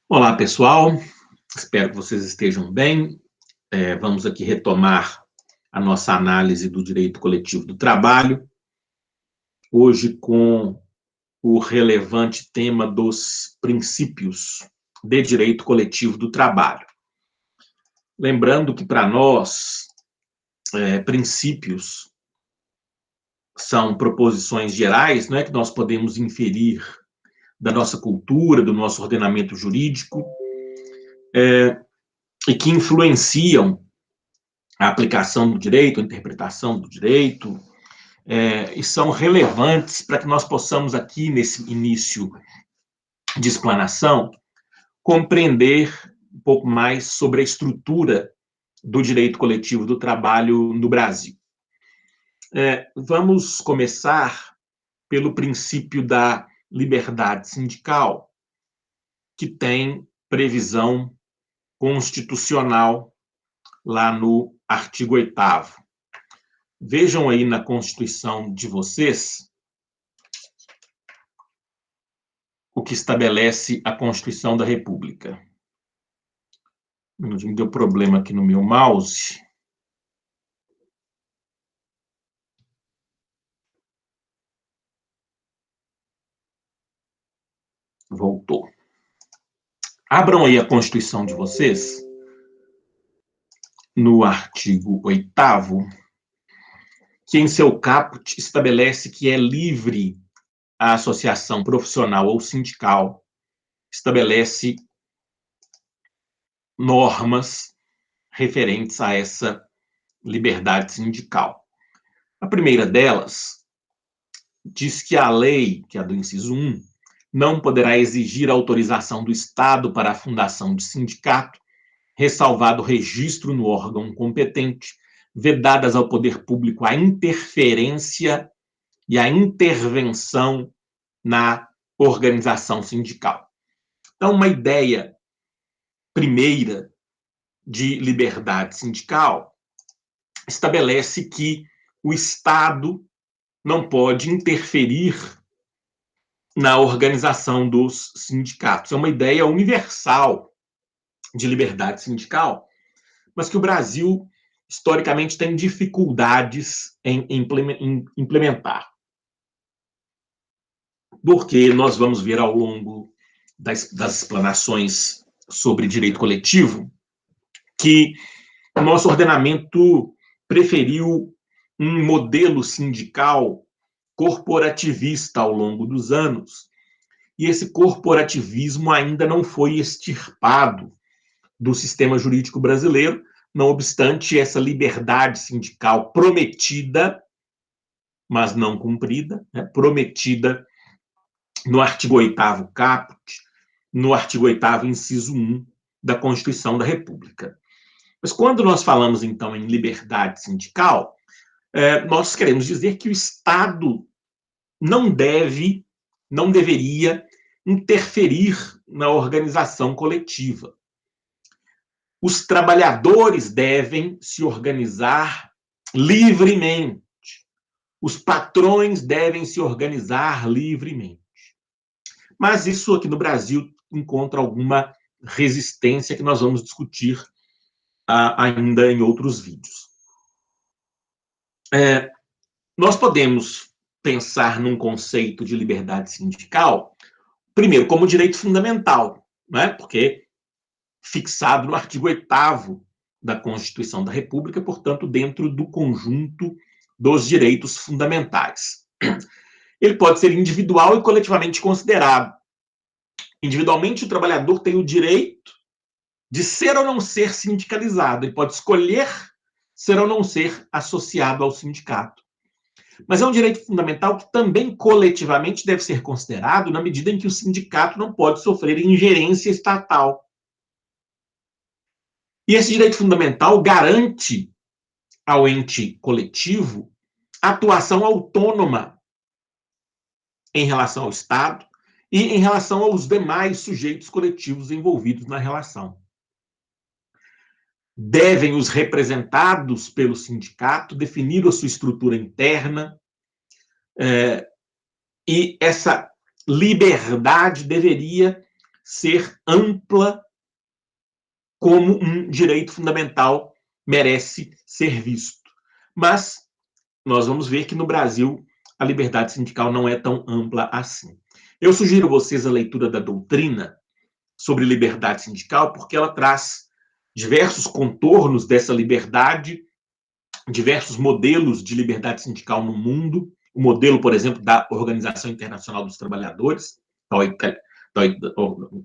Olá, pessoal. Espero que vocês estejam bem. Vamos aqui retomar a nossa análise do direito coletivo do trabalho, hoje com o relevante tema dos princípios de direito coletivo do trabalho. Lembrando que, para nós, princípios são proposições gerais, não é, que nós podemos inferir da nossa cultura, do nosso ordenamento jurídico, e que influenciam a aplicação do direito, a interpretação do direito, e são relevantes para que nós possamos aqui, nesse início de explanação, compreender um pouco mais sobre a estrutura do direito coletivo do trabalho no Brasil. Vamos começar pelo princípio da liberdade sindical, que tem previsão constitucional lá no artigo 8º. Vejam aí na Constituição de vocês o que estabelece a Constituição da República. Um minutinho, deu problema aqui no meu mouse. Voltou. Abram aí a Constituição de vocês, no artigo 8º, que em seu caput estabelece que é livre a associação profissional ou sindical, estabelece normas referentes a essa liberdade sindical. A primeira delas diz que a lei, que é a do inciso 1, não poderá exigir autorização do Estado para a fundação de sindicato, ressalvado o registro no órgão competente, vedadas ao poder público a interferência e a intervenção na organização sindical. Então, uma ideia primeira de liberdade sindical estabelece que o Estado não pode interferir na organização dos sindicatos. É uma ideia universal de liberdade sindical, mas que o Brasil, historicamente, tem dificuldades em implementar. Porque nós vamos ver ao longo das explanações sobre direito coletivo que o nosso ordenamento preferiu um modelo sindical corporativista ao longo dos anos, e esse corporativismo ainda não foi extirpado do sistema jurídico brasileiro, não obstante essa liberdade sindical prometida, mas não cumprida, prometida no artigo 8º caput, no artigo 8º inciso 1 da Constituição da República. Mas quando nós falamos, então, em liberdade sindical, nós queremos dizer que o Estado não deveria interferir na organização coletiva. Os trabalhadores devem se organizar livremente. Os patrões devem se organizar livremente. Mas isso aqui no Brasil encontra alguma resistência que nós vamos discutir ainda em outros vídeos. Nós podemos pensar num conceito de liberdade sindical, primeiro, como direito fundamental, né? Porque fixado no artigo 8º da Constituição da República, portanto, dentro do conjunto dos direitos fundamentais. Ele pode ser individual e coletivamente considerado. Individualmente, o trabalhador tem o direito de ser ou não ser sindicalizado. Ele pode escolher ser ou não ser associado ao sindicato. Mas é um direito fundamental que também coletivamente deve ser considerado na medida em que o sindicato não pode sofrer ingerência estatal. E esse direito fundamental garante ao ente coletivo atuação autônoma em relação ao Estado e em relação aos demais sujeitos coletivos envolvidos na relação. Devem os representados pelo sindicato definir a sua estrutura interna, e essa liberdade deveria ser ampla como um direito fundamental merece ser visto. Mas nós vamos ver que no Brasil a liberdade sindical não é tão ampla assim. Eu sugiro a vocês a leitura da doutrina sobre liberdade sindical, porque ela traz diversos contornos dessa liberdade, diversos modelos de liberdade sindical no mundo, o modelo, por exemplo, da Organização Internacional dos Trabalhadores, da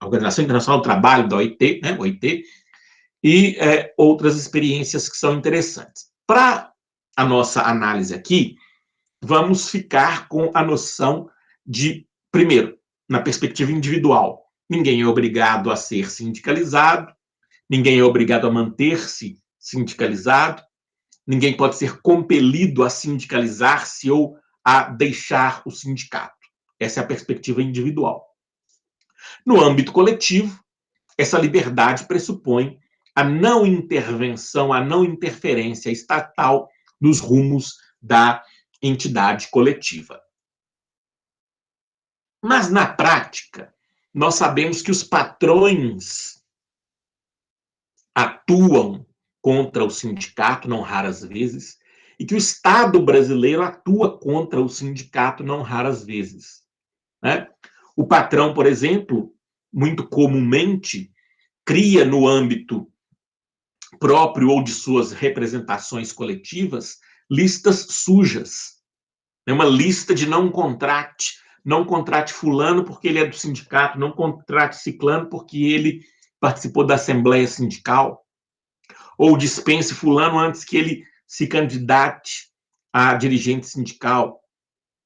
Organização Internacional do Trabalho, da OIT, né, OIT, e outras experiências que são interessantes. Para a nossa análise aqui, vamos ficar com a noção de, primeiro, na perspectiva individual, ninguém é obrigado a ser sindicalizado, ninguém é obrigado a manter-se sindicalizado, ninguém pode ser compelido a sindicalizar-se ou a deixar o sindicato. Essa é a perspectiva individual. No âmbito coletivo, essa liberdade pressupõe a não intervenção, a não interferência estatal nos rumos da entidade coletiva. Mas, na prática, nós sabemos que os patrões atuam contra o sindicato, não raras vezes, e que o Estado brasileiro atua contra o sindicato, não raras vezes. Né? O patrão, por exemplo, muito comumente, cria no âmbito próprio ou de suas representações coletivas listas sujas. É uma lista de não contrate fulano porque ele é do sindicato, não contrate ciclano porque ele participou da assembleia sindical, ou dispense fulano antes que ele se candidate a dirigente sindical,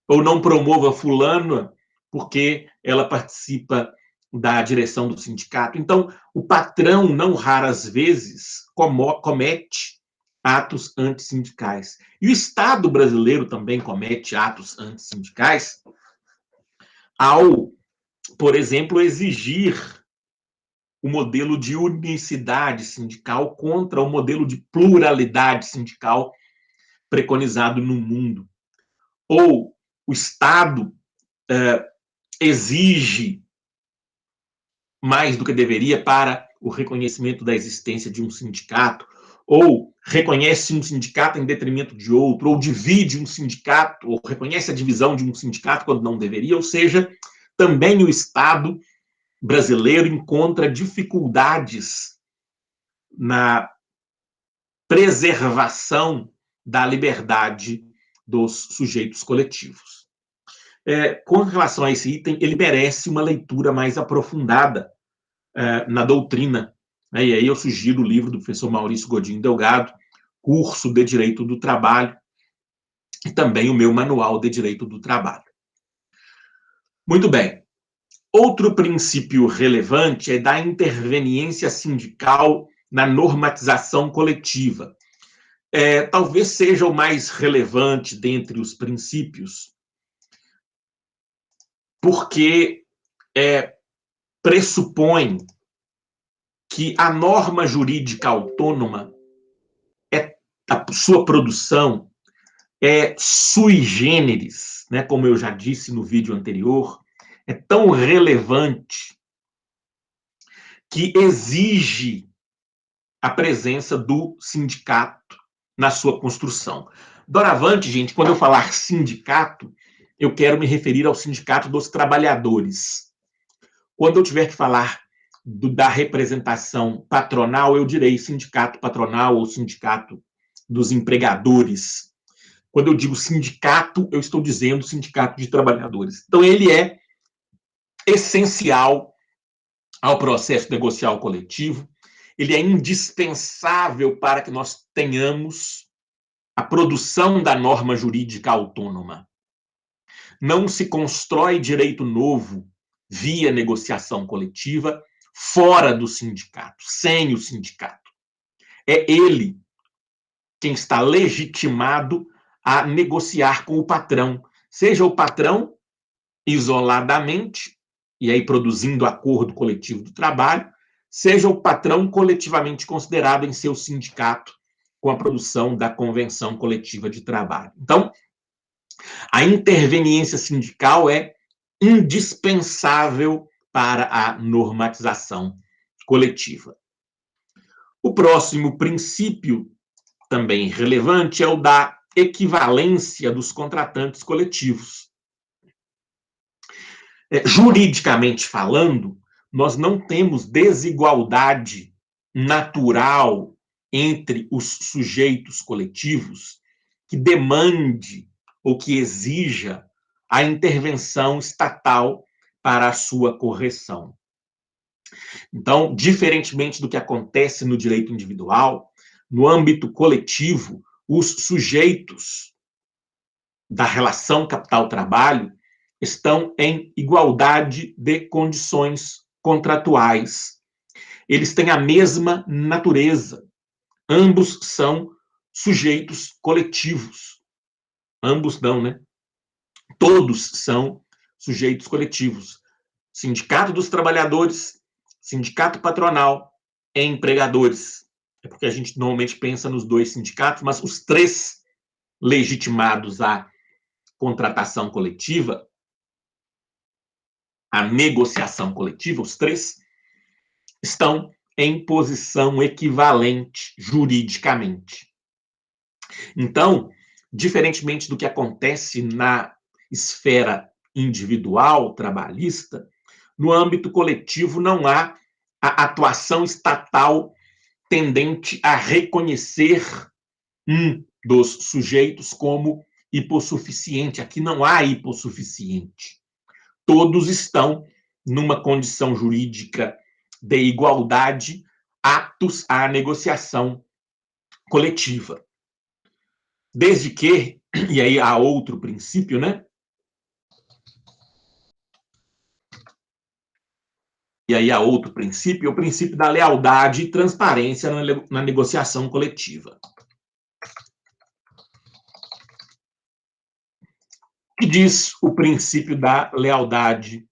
ou não promova fulano porque ela participa da direção do sindicato. Então, o patrão, não raras vezes, comete atos antissindicais. E o Estado brasileiro também comete atos antissindicais ao, por exemplo, exigir o modelo de unicidade sindical contra o modelo de pluralidade sindical preconizado no mundo. Ou o Estado exige mais do que deveria para o reconhecimento da existência de um sindicato, ou reconhece um sindicato em detrimento de outro, ou divide um sindicato, ou reconhece a divisão de um sindicato quando não deveria, ou seja, também o Estado brasileiro encontra dificuldades na preservação da liberdade dos sujeitos coletivos. Com relação a esse item, ele merece uma leitura mais aprofundada na doutrina. Né? E aí eu sugiro o livro do professor Maurício Godinho Delgado, Curso de Direito do Trabalho, e também o meu Manual de Direito do Trabalho. Muito bem. Outro princípio relevante é da interveniência sindical na normatização coletiva. Talvez seja o mais relevante dentre os princípios, porque pressupõe que a norma jurídica autônoma, a sua produção é sui generis, né, como eu já disse no vídeo anterior, é tão relevante que exige a presença do sindicato na sua construção. Doravante, gente, quando eu falar sindicato, eu quero me referir ao sindicato dos trabalhadores. Quando eu tiver que falar da representação patronal, eu direi sindicato patronal ou sindicato dos empregadores. Quando eu digo sindicato, eu estou dizendo sindicato de trabalhadores. Então, ele é essencial ao processo negocial coletivo, ele é indispensável para que nós tenhamos a produção da norma jurídica autônoma. Não se constrói direito novo via negociação coletiva fora do sindicato, sem o sindicato. É ele quem está legitimado a negociar com o patrão, seja o patrão isoladamente, e aí produzindo acordo coletivo do trabalho, seja o patrão coletivamente considerado em seu sindicato com a produção da convenção coletiva de trabalho. Então, a interveniência sindical é indispensável para a normatização coletiva. O próximo princípio, também relevante, é o da equivalência dos contratantes coletivos. Juridicamente falando, nós não temos desigualdade natural entre os sujeitos coletivos que demande ou que exija a intervenção estatal para a sua correção. Então, diferentemente do que acontece no direito individual, no âmbito coletivo, os sujeitos da relação capital-trabalho estão em igualdade de condições contratuais. Eles têm a mesma natureza. Ambos são sujeitos coletivos. Ambos não, né? Todos são sujeitos coletivos. Sindicato dos trabalhadores, sindicato patronal e empregadores. É porque a gente normalmente pensa nos dois sindicatos, mas os três legitimados à contratação coletiva, à negociação coletiva, os três estão em posição equivalente juridicamente. Então, diferentemente do que acontece na esfera individual trabalhista, no âmbito coletivo não há a atuação estatal tendente a reconhecer um dos sujeitos como hipossuficiente. Aqui não há hipossuficiente. Todos estão numa condição jurídica de igualdade, aptos à negociação coletiva. Desde que, e aí há outro princípio, né? E aí há outro princípio, é o princípio da lealdade e transparência na negociação coletiva. O que diz o princípio da lealdade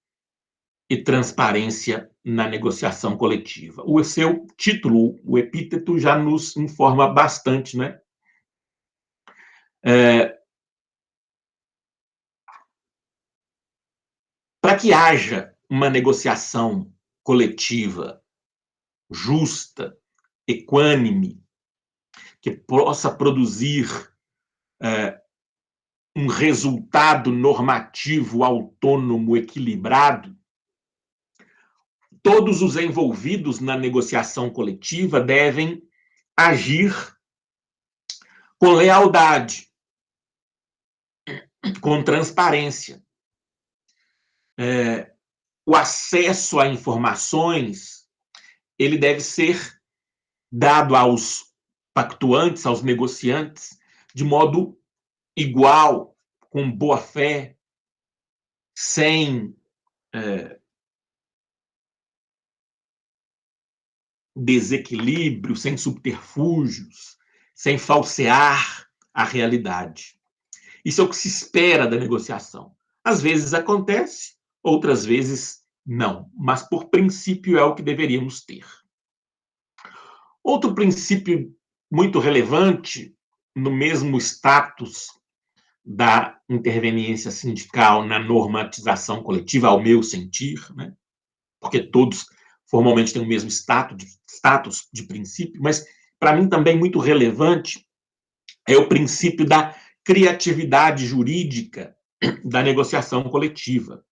e transparência na negociação coletiva? O seu título, o epíteto, já nos informa bastante, né? Para que haja uma negociação coletiva justa, equânime, que possa produzir um resultado normativo autônomo equilibrado, todos os envolvidos na negociação coletiva devem agir com lealdade, com transparência. O acesso a informações ele deve ser dado aos pactuantes, aos negociantes, de modo igual, com boa fé, sem desequilíbrio, sem subterfúgios, sem falsear a realidade. Isso é o que se espera da negociação. Às vezes acontece, outras vezes não, mas por princípio é o que deveríamos ter. Outro princípio muito relevante, no mesmo status da interveniência sindical na normatização coletiva, ao meu sentir, né? Porque todos formalmente têm o mesmo status de princípio, mas para mim também muito relevante é o princípio da criatividade jurídica da negociação coletiva.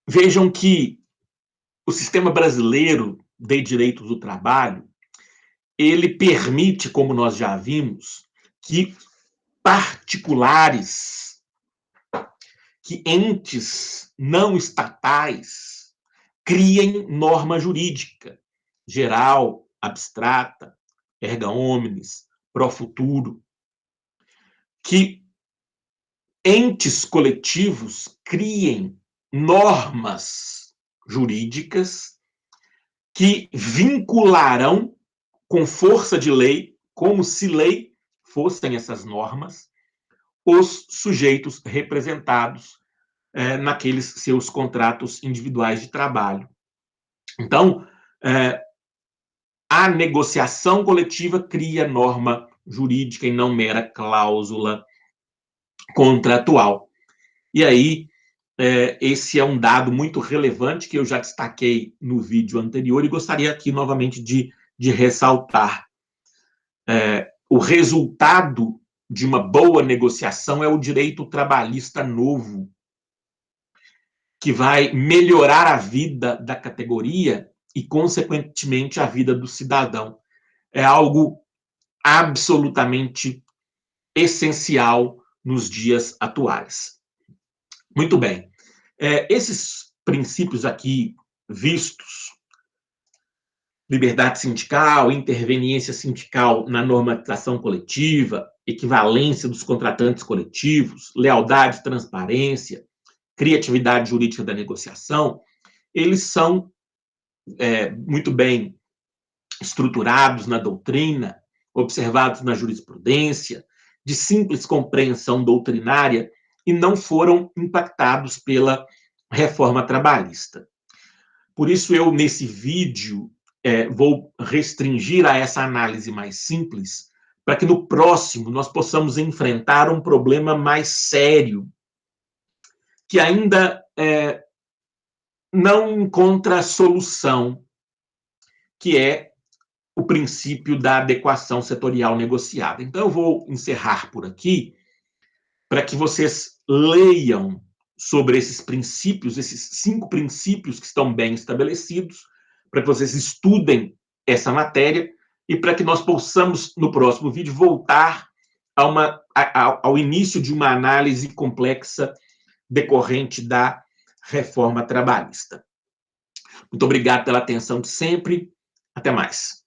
Vejam que o sistema brasileiro de direitos do trabalho ele permite, como nós já vimos, que particulares, que entes não estatais criem norma jurídica geral, abstrata, erga omnes, pro futuro, que entes coletivos criem normas jurídicas que vincularão com força de lei, como se lei fossem essas normas, os sujeitos representados naqueles seus contratos individuais de trabalho. Então, a negociação coletiva cria norma jurídica e não mera cláusula contratual. E aí, esse é um dado muito relevante que eu já destaquei no vídeo anterior e gostaria aqui novamente de ressaltar. O resultado de uma boa negociação é o direito trabalhista novo, que vai melhorar a vida da categoria e, consequentemente, a vida do cidadão. É algo absolutamente essencial nos dias atuais. Muito bem. Esses princípios aqui vistos, liberdade sindical, interveniência sindical na normatização coletiva, equivalência dos contratantes coletivos, lealdade, transparência, criatividade jurídica da negociação, eles são muito bem estruturados na doutrina, observados na jurisprudência, de simples compreensão doutrinária e não foram impactados pela reforma trabalhista. Por isso, eu, nesse vídeo, vou restringir a essa análise mais simples, para que no próximo nós possamos enfrentar um problema mais sério, que ainda não encontra solução, que é o princípio da adequação setorial negociada. Então, eu vou encerrar por aqui, para que vocês leiam sobre esses princípios, esses 5 princípios que estão bem estabelecidos, para que vocês estudem essa matéria e para que nós possamos, no próximo vídeo, voltar ao início de uma análise complexa decorrente da reforma trabalhista. Muito obrigado pela atenção de sempre. Até mais.